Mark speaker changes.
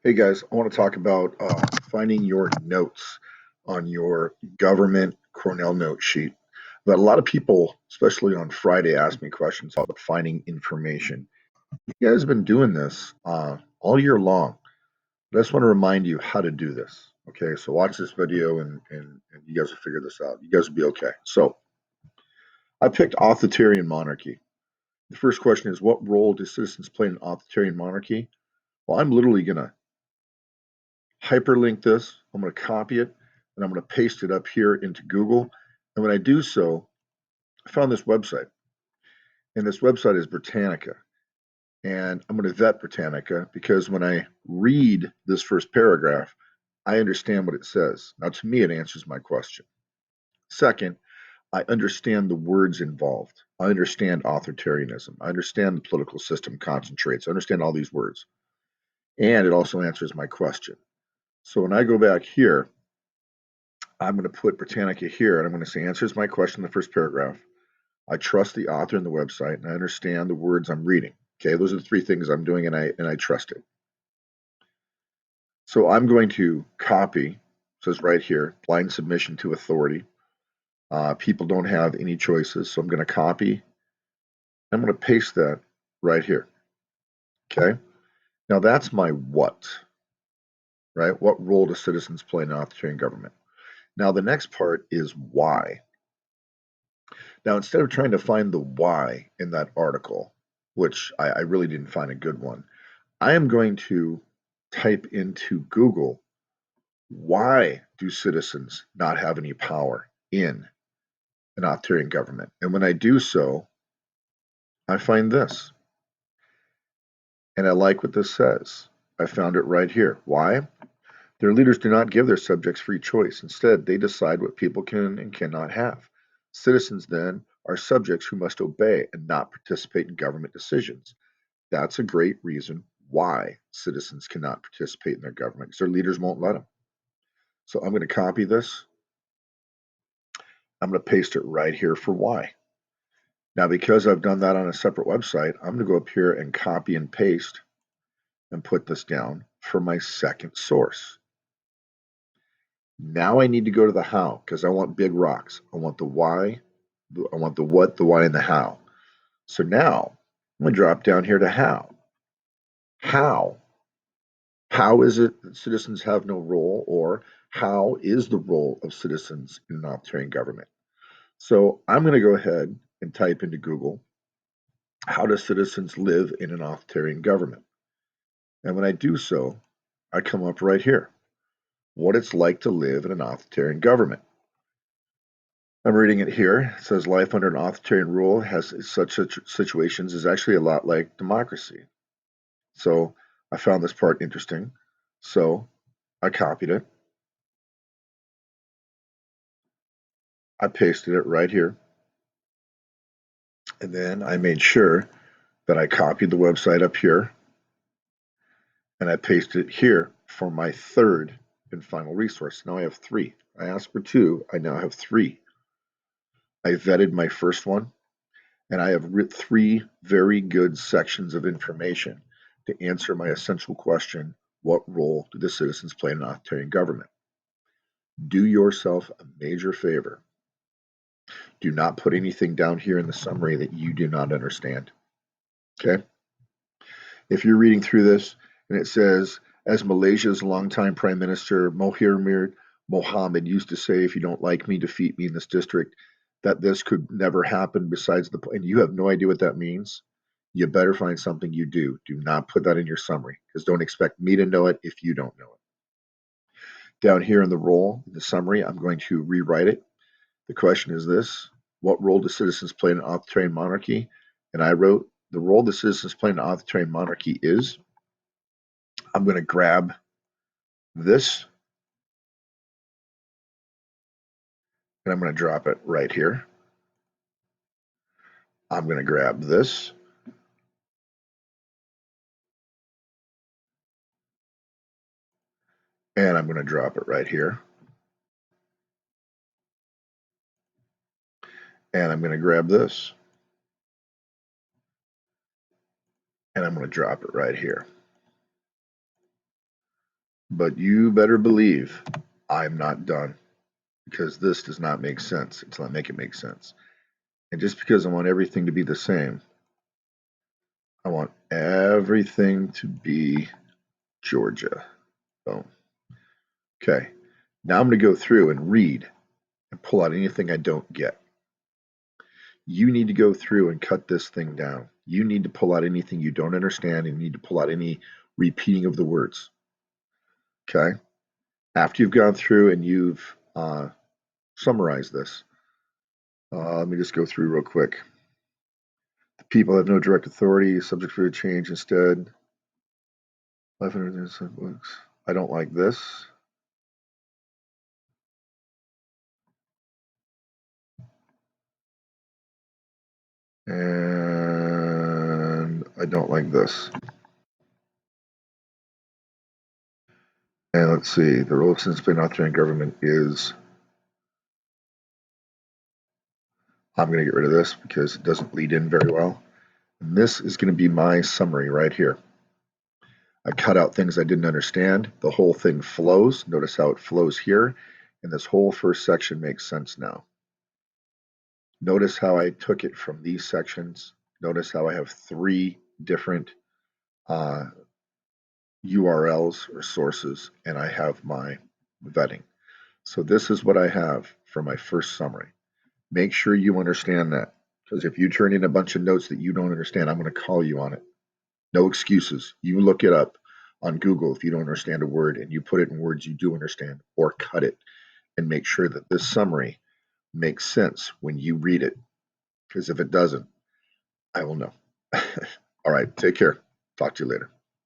Speaker 1: Hey guys, I want to talk about finding your notes on your government Cornell note sheet. But a lot of people, especially on Friday, ask me questions about finding information. You guys have been doing this all year long. But I just want to remind you how to do this. Okay, so watch this video and you guys will figure this out. You guys will be okay. So I picked authoritarian monarchy. The first question is, what role do citizens play in an authoritarian monarchy? Well, I'm literally going to hyperlink this. I'm going to copy it and I'm going to paste it up here into Google. And when I do so, I found this website, and this website is Britannica. And I'm going to vet Britannica because when I read this first paragraph, I understand what it says. Now, to me, it answers my question. Second, I understand the words involved. I understand authoritarianism. I understand the political system concentrates. I understand all these words. And it also answers my question. So when I go back here, I'm going to put Britannica here, and I'm going to say, answers my question in the first paragraph. I trust the author and the website, and I understand the words I'm reading. Okay, those are the three things I'm doing, and I trust it. So I'm going to copy. It says right here, blind submission to authority. People don't have any choices, so I'm going to copy. I'm going to paste that right here. Okay, now that's my what, right? What role do citizens play in an authoritarian government? Now the next part is why. Now, instead of trying to find the why in that article, which I really didn't find a good one, I am going to type into Google, why do citizens not have any power in an authoritarian government? And when I do so, I find this. And I like what this says. I found it right here. Why? Their leaders do not give their subjects free choice. Instead, they decide what people can and cannot have. Citizens, then, are subjects who must obey and not participate in government decisions. That's a great reason why citizens cannot participate in their government because their leaders won't let them. So I'm going to copy this. I'm going to paste it right here for why. Now, because I've done that on a separate website, I'm going to go up here and copy and paste and put this down for my second source. Now I need to go to the how because I want big rocks. I want the why, I want the what, the why, and the how. So now I'm going to drop down here to how. How? How is it that citizens have no role, or how is the role of citizens in an authoritarian government? So I'm going to go ahead and type into Google, how do citizens live in an authoritarian government? And when I do so, I come up right here, what it's like to live in an authoritarian government. I'm reading it here. It says life under an authoritarian rule has such situations is actually a lot like democracy. So I found this part interesting. So I copied it. I pasted it right here. And then I made sure that I copied the website up here and I pasted it here for my third and final resource. Now I have three. I asked for two. I now have three. I vetted my first one, and I have three very good sections of information to answer my essential question, what role do the citizens play in an authoritarian government? Do yourself a major favor. Do not put anything down here in the summary that you do not understand. Okay? If you're reading through this and it says, as Malaysia's longtime Prime Minister Mahathir Mohamad used to say, if you don't like me, defeat me in this district, that this could never happen besides and you have no idea what that means, you better find something you do. Do not put that in your summary because don't expect me to know it if you don't know it. Down here in the role, in the summary, I'm going to rewrite it. The question is this: what role do citizens play in an authoritarian monarchy? And I wrote, the role the citizens play in an authoritarian monarchy is, I'm going to grab this and I'm going to drop it right here. I'm going to grab this and I'm going to drop it right here. And I'm going to grab this and I'm going to drop it right here. But you better believe I'm not done, because this does not make sense until I make it make sense. And just because I want everything to be the same, I want everything to be Georgia. Boom. Okay. Now I'm going to go through and read and pull out anything I don't get. You need to go through and cut this thing down. You need to pull out anything you don't understand, and you need to pull out any repeating of the words. Okay. After you've gone through and you've summarized this, let me just go through real quick. The people have no direct authority, subject for a change instead. Life books. I don't like this. And I don't like this. And let's see, the role of citizen authoritarian government is, I'm going to get rid of this because it doesn't lead in very well. And this is going to be my summary right here. I cut out things I didn't understand. The whole thing flows. Notice how it flows here. And this whole first section makes sense now. Notice how I took it from these sections. Notice how I have 3 different URLs or sources, and I have my vetting. So this is what I have for my first summary. Make sure you understand that, because if you turn in a bunch of notes that you don't understand, I'm going to call you on it. No excuses. You look it up on Google if you don't understand a word, and you put it in words you do understand, or cut it, and make sure that this summary makes sense when you read it, because if it doesn't, I will know. All right, take care. Talk to you later.